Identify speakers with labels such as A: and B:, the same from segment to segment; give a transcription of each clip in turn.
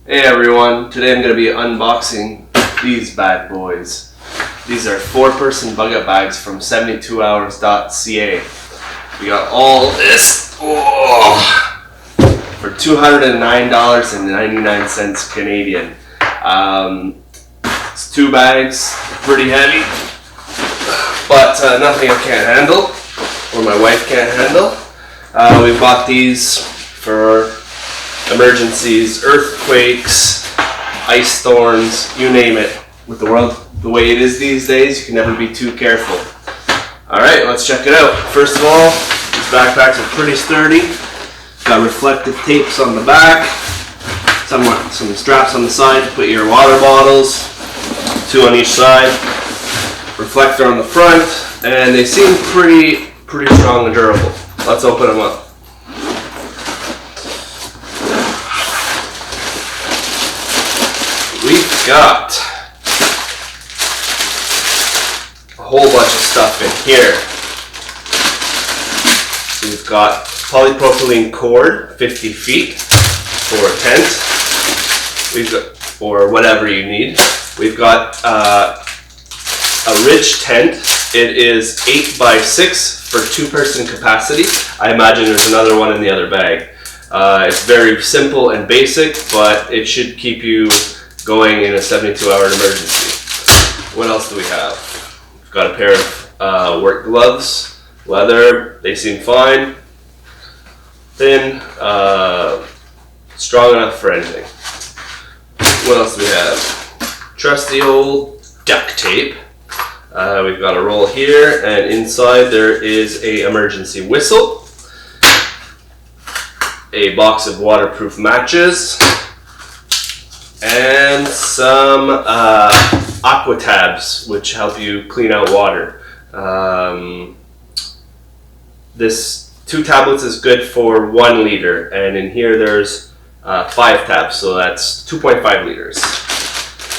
A: Hey everyone, today I'm going to be unboxing these bad boys. These are 4-person bug-out bags from 72HRS.ca. We got all this for $209.99 Canadian. It's 2 bags, pretty heavy, but nothing I can't handle, or my wife can't handle. We bought these for emergencies, earthquakes, ice storms, you name it. With the world the way it is these days, you can never be too careful. Alright, let's check it out. First of all, these backpacks are pretty sturdy. Got reflective tapes on the back, some straps on the side to put your water bottles, 2 on each side, reflector on the front, and they seem pretty strong and durable. Let's open them up. We've got a whole bunch of stuff in here. We've got polypropylene cord, 50 feet for a tent. We've got, or whatever you need. We've got a ridge tent. It is 8 by 6 for 2-person capacity. I imagine there's another one in the other bag. It's very simple and basic, but it should keep you going in a 72-hour emergency. What else do we have? We've got a pair of work gloves, leather. They seem fine. Thin, strong enough for anything. What else do we have? Trusty old duct tape. We've got a roll here, and inside there is a emergency whistle, a box of waterproof matches, and some Aquatabs, which help you clean out water. This 2 tablets is good for 1 liter, and in here there's 5 tabs, so that's 2.5 liters.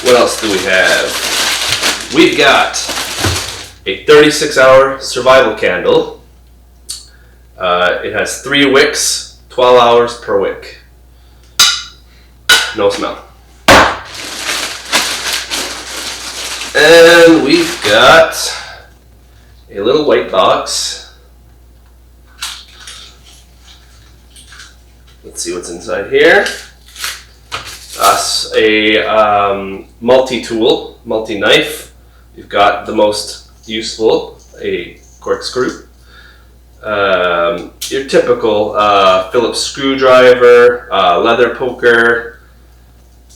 A: What else do we have? We've got a 36-hour survival candle. It has 3 wicks, 12 hours per wick. No smell. And we've got a little white box. Let's see what's inside here. A multi-tool, multi-knife. You've got the most useful, a corkscrew. Your typical Phillips screwdriver, leather poker,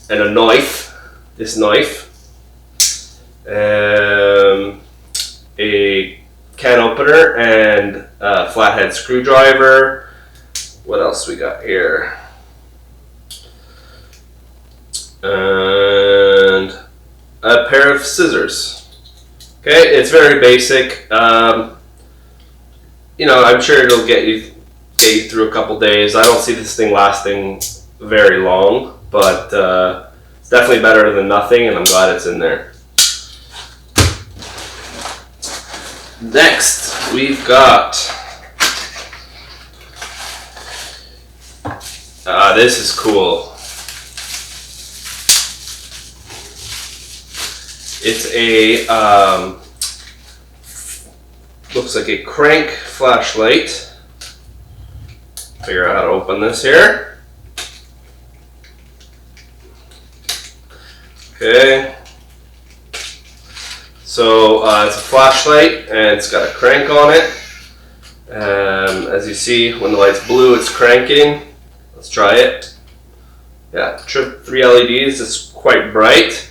A: and a knife. This knife. A can opener and a flathead screwdriver. What else we got here? And a pair of scissors. Okay, it's very basic. You know, I'm sure it'll get you through a couple days. I don't see this thing lasting very long, but it's definitely better than nothing, and I'm glad it's in there. Next, we've got this is cool. It's a looks like a crank flashlight. Figure out how to open this here. Okay. So it's a flashlight, and it's got a crank on it. As you see, when the light's blue, it's cranking. Let's try it. Yeah, 3 LEDs. It's quite bright,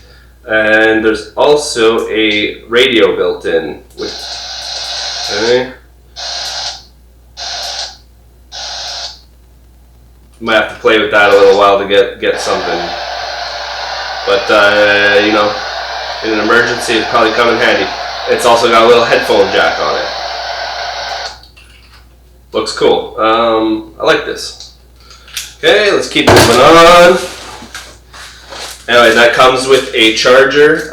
A: and there's also a radio built in. Okay. Might have to play with that a little while to get something, but you know. In an emergency, it'd probably come in handy. It's also got a little headphone jack on it. Looks cool. I like this. Okay, let's keep moving on. Anyway, that comes with a charger.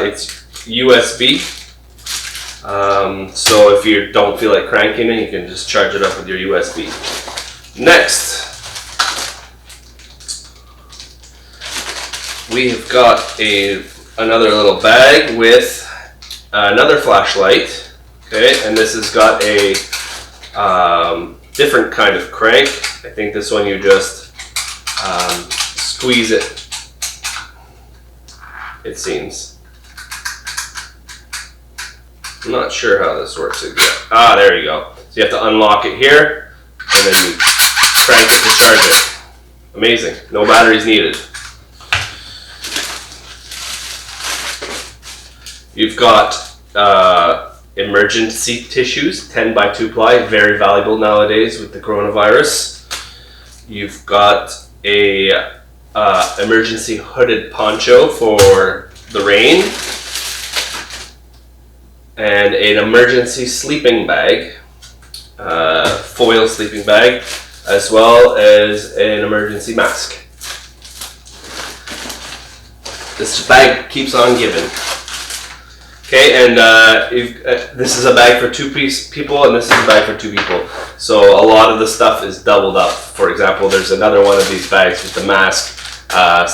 A: It's USB. So if you don't feel like cranking it, you can just charge it up with your USB. Next, we've got another little bag with another flashlight. Okay, and this has got a different kind of crank. I think this one you just squeeze it, it seems. I'm not sure how this works exactly. Ah, there you go. So you have to unlock it here, and then you crank it to charge it. Amazing. No batteries needed. You've got emergency tissues, 10 by 2 ply, very valuable nowadays with the coronavirus. You've got a emergency hooded poncho for the rain, and an emergency sleeping bag, foil sleeping bag, as well as an emergency mask. This bag keeps on giving. Okay, and this is a bag for two people, and this is a bag for 2 people. So a lot of the stuff is doubled up. For example, there's another one of these bags with the mask,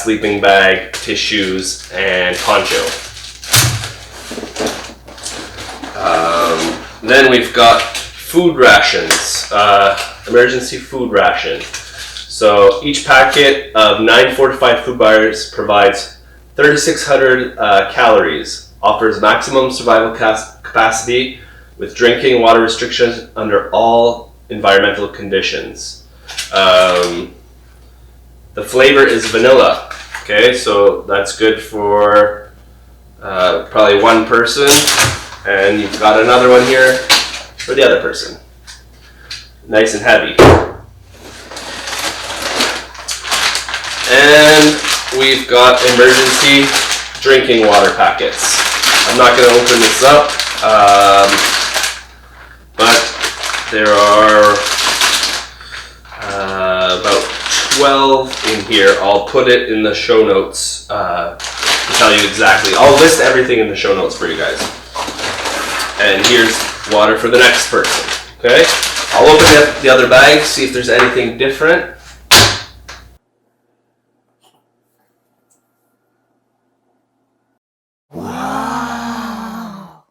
A: sleeping bag, tissues, and poncho. Then we've got food rations, emergency food ration. So each packet of 9 fortified food bars provides 3,600 calories, offers maximum survival capacity with drinking and water restrictions under all environmental conditions. The flavor is vanilla. Okay, so that's good for probably one person. And you've got another one here for the other person. Nice and heavy. And we've got emergency drinking water packets. I'm not going to open this up, but there are about 12 in here. I'll put it in the show notes to tell you exactly. I'll list everything in the show notes for you guys. And here's water for the next person. Okay? I'll open up the other bag, see if there's anything different. Wow.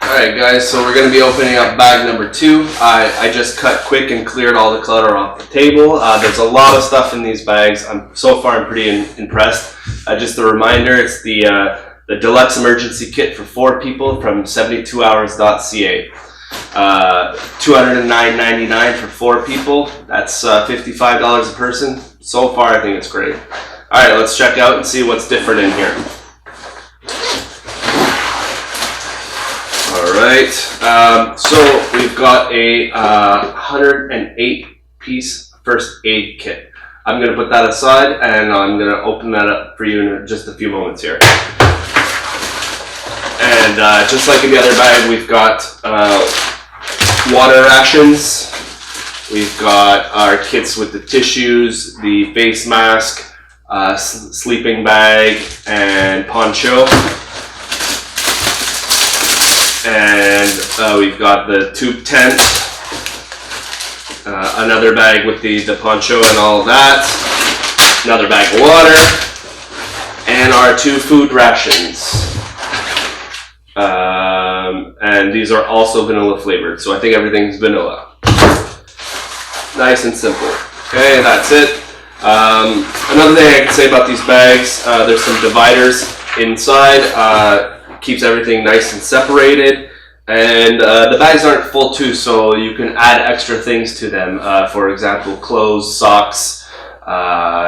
A: Alright guys, so we're going to be opening up bag number 2. I just cut quick and cleared all the clutter off the table. There's a lot of stuff in these bags. So far I'm pretty impressed. Just a reminder, it's the Deluxe Emergency Kit for 4 people from 72hours.ca. $209.99 for 4 people. That's $55 a person. So far, I think it's great. Alright, let's check out and see what's different in here. Alright, so we've got a 108 piece first aid kit. I'm going to put that aside and I'm going to open that up for you in just a few moments here. And just like in the other bag, we've got water rations. We've got our kits with the tissues, the face mask, sleeping bag, and poncho. And we've got the tube tent, another bag with the poncho and all of that, another bag of water, and our 2 food rations. And these are also vanilla flavored, so I think everything's vanilla. Nice and simple. Okay, that's it. Another thing I can say about these bags, there's some dividers inside, keeps everything nice and separated, and the bags aren't full too, so you can add extra things to them. For example, clothes, socks,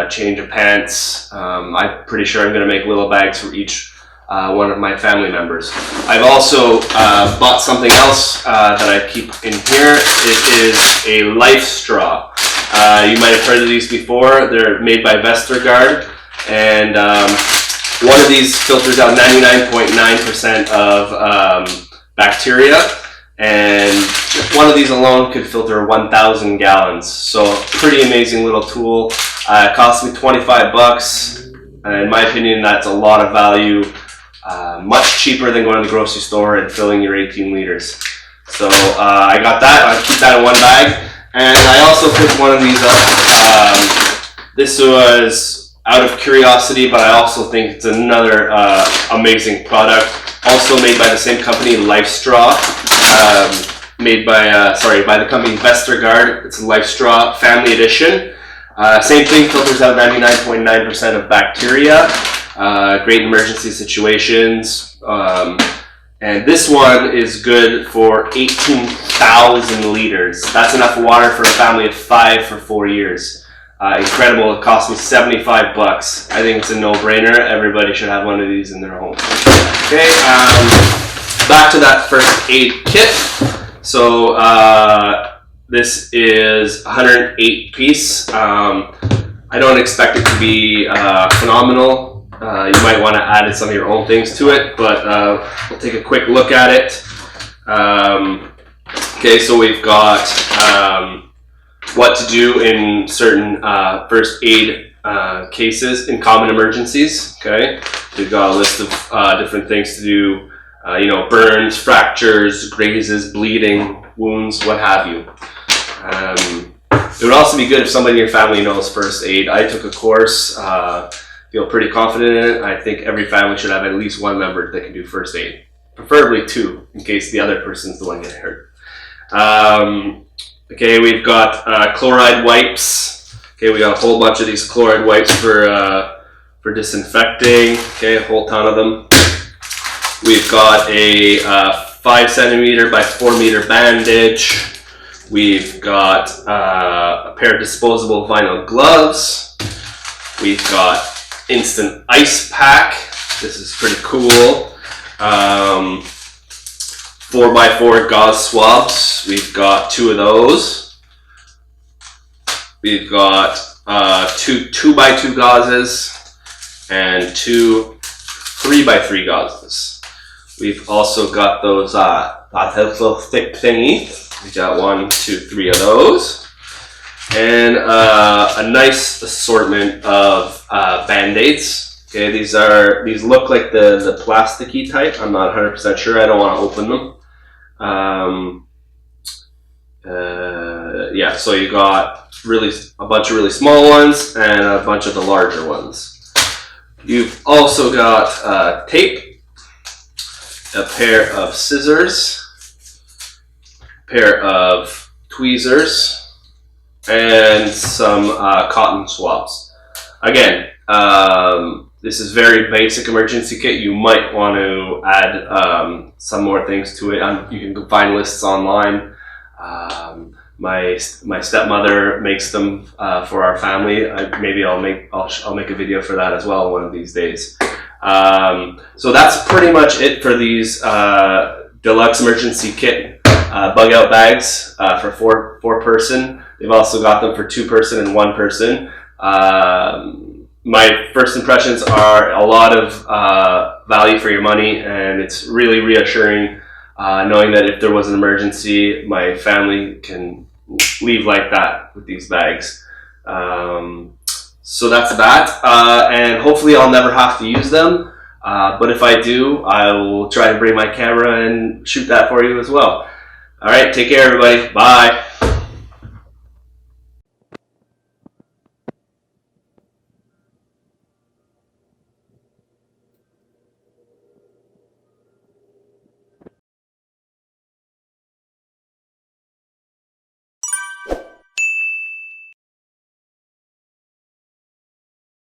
A: change of pants. I'm pretty sure I'm going to make little bags for each one of my family members. I've also bought something else that I keep in here. It is a life straw. You might have heard of these before. They're made by Vestergaard, and one of these filters out 99.9% of bacteria, and one of these alone could filter 1,000 gallons. So pretty amazing little tool. It cost me 25 bucks. In my opinion, that's a lot of value. Much cheaper than going to the grocery store and filling your 18 liters. So I got that. I keep that in one bag. And I also picked one of these up. This was out of curiosity, but I also think it's another amazing product. Also made by the same company, LifeStraw. Made by by the company Vestergaard. It's a LifeStraw Family Edition. Same thing, filters out 99.9% of bacteria. Great in emergency situations. And this one is good for 18,000 liters. That's enough water for a family of 5 for 4 years. Incredible. It cost me 75 bucks. I think it's a no-brainer. Everybody should have one of these in their home. Okay, back to that first aid kit. So this is 108 piece. I don't expect it to be phenomenal. You might want to add some of your own things to it, but we'll take a quick look at it. Okay, so we've got what to do in certain first aid cases in common emergencies. Okay, we've got a list of different things to do. Burns, fractures, grazes, bleeding, wounds, what have you. It would also be good if somebody in your family knows first aid. I took a course, feel pretty confident in it. I think every family should have at least one member that can do first aid. Preferably 2, in case the other person's the one getting hurt. Okay, we've got chloride wipes. Okay, we got a whole bunch of these chloride wipes for disinfecting. Okay, a whole ton of them. We've got a 5 centimeter by 4 meter bandage. We've got a pair of disposable vinyl gloves. We've got instant ice pack. This is pretty cool. 4x4 gauze swabs. We've got 2 of those. We've got 2 2x2 gauzes and 2 3x3 gauzes. We've also got those little thick thingy. We got 1, 2, 3 of those, and a nice assortment of Band-Aids. Okay, these look like the plasticky type. I'm not 100% sure. I don't want to open them. Yeah, so you got a bunch of really small ones and a bunch of the larger ones. You've also got tape, a pair of scissors, a pair of tweezers, and some cotton swabs. Again, this is very basic emergency kit. You might want to add some more things to it. You can find lists online. My stepmother makes them for our family. Maybe I'll make a video for that as well one of these days. So that's pretty much it for these deluxe emergency kit bug out bags for four person. They've also got them for 2 person and 1 person. My first impressions are a lot of value for your money, and it's really reassuring knowing that if there was an emergency, my family can leave like that with these bags. So that's that, and hopefully I'll never have to use them, but if I do, I will try to bring my camera and shoot that for you as well. Alright, take care everybody, bye!